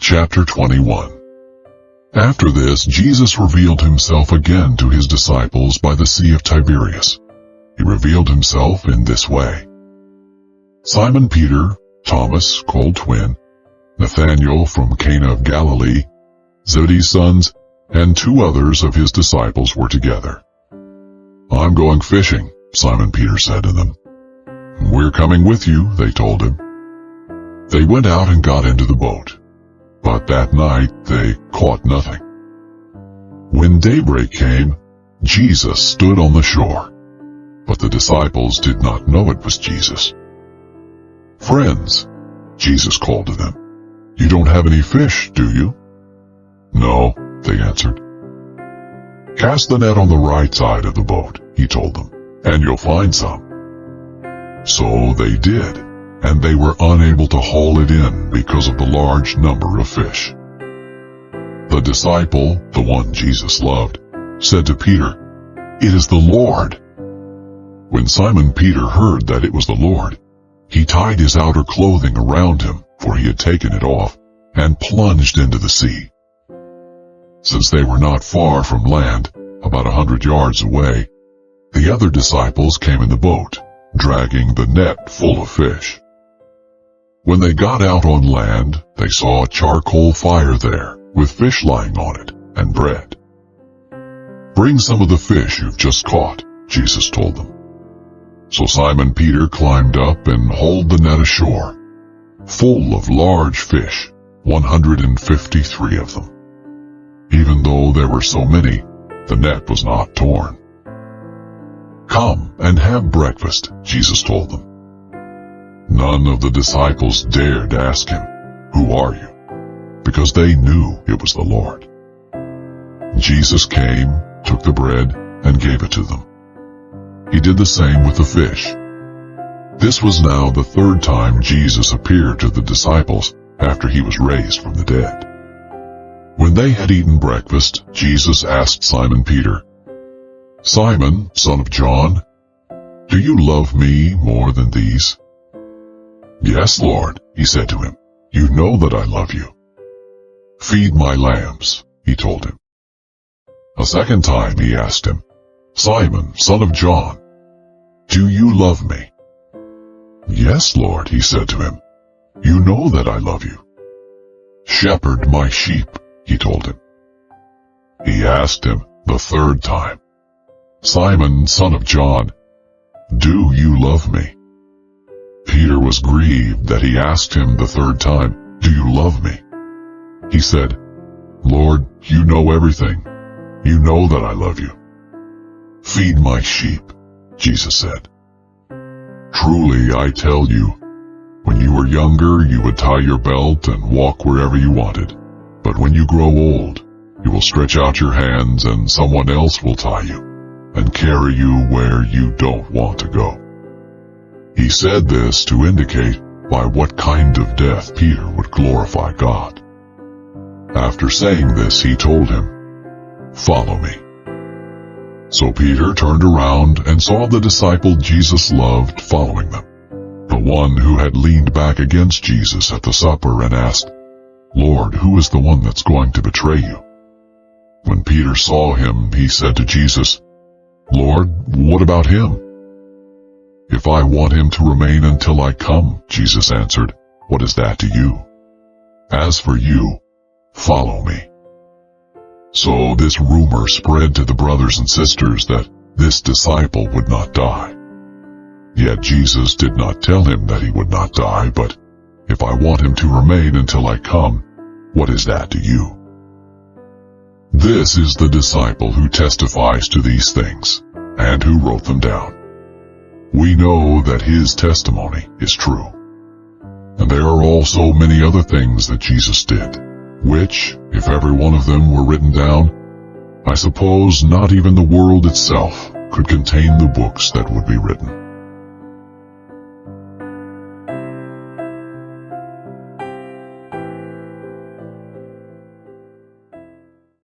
Chapter 21. After this, Jesus revealed himself again to his disciples by the Sea of Tiberias. He revealed himself in this way. Simon Peter, Thomas, called twin, Nathanael from Cana of Galilee, Zebedee's sons, and two others of his disciples were together. "I'm going fishing," Simon Peter said to them. "We're coming with you," they told him. They went out and got into the boat, but that night they caught nothing. When daybreak came, Jesus stood on the shore, but the disciples did not know it was Jesus. "Friends," Jesus called to them, "you don't have any fish, do you?" "No," they answered. "Cast the net on the right side of the boat," he told them, "and you'll find some." So they did, and they were unable to haul it in because of the large number of fish. The disciple, the one Jesus loved, said to Peter, "It is the Lord." When Simon Peter heard that it was the Lord, he tied his outer clothing around him, for he had taken it off, and plunged into the sea. Since they were not far from land, about 100 yards away, the other disciples came in the boat, dragging the net full of fish. When they got out on land, they saw a charcoal fire there, with fish lying on it, and bread. "Bring some of the fish you've just caught," Jesus told them. So Simon Peter climbed up and hauled the net ashore, full of large fish, 153 of them. Even though there were so many, the net was not torn. "Come and have breakfast," Jesus told them. None of the disciples dared ask him, "Who are you?" because they knew it was the Lord. Jesus came, took the bread, and gave it to them. He did the same with the fish. This was now the third time Jesus appeared to the disciples after he was raised from the dead. When they had eaten breakfast, Jesus asked Simon Peter, "Simon, son of John, do you love me more than these?" "Yes, Lord," he said to him, "you know that I love you." "Feed my lambs," he told him. A second time he asked him, "Simon, son of John, do you love me?" "Yes, Lord," he said to him, "you know that I love you." "Shepherd my sheep," he told him. He asked him the third time, "Simon, son of John, do you love me?" Peter was grieved that he asked him the third time, "Do you love me?" He said, "Lord, you know everything. You know that I love you." "Feed my sheep," Jesus said. "Truly I tell you, when you were younger you would tie your belt and walk wherever you wanted. But when you grow old, you will stretch out your hands and someone else will tie you and carry you where you don't want to go." He said this to indicate by what kind of death Peter would glorify God. After saying this, he told him, "Follow me." So Peter turned around and saw the disciple Jesus loved following them, the one who had leaned back against Jesus at the supper and asked, "Lord, who is the one that's going to betray you?" When Peter saw him, he said to Jesus, "Lord, what about him?" "If I want him to remain until I come," Jesus answered, "what is that to you? As for you, follow me." So this rumor spread to the brothers and sisters that this disciple would not die. Yet Jesus did not tell him that he would not die, but, "If I want him to remain until I come, what is that to you?" This is the disciple who testifies to these things, and who wrote them down. We know that his testimony is true. And there are also many other things that Jesus did, which, if every one of them were written down, I suppose not even the world itself could contain the books that would be written.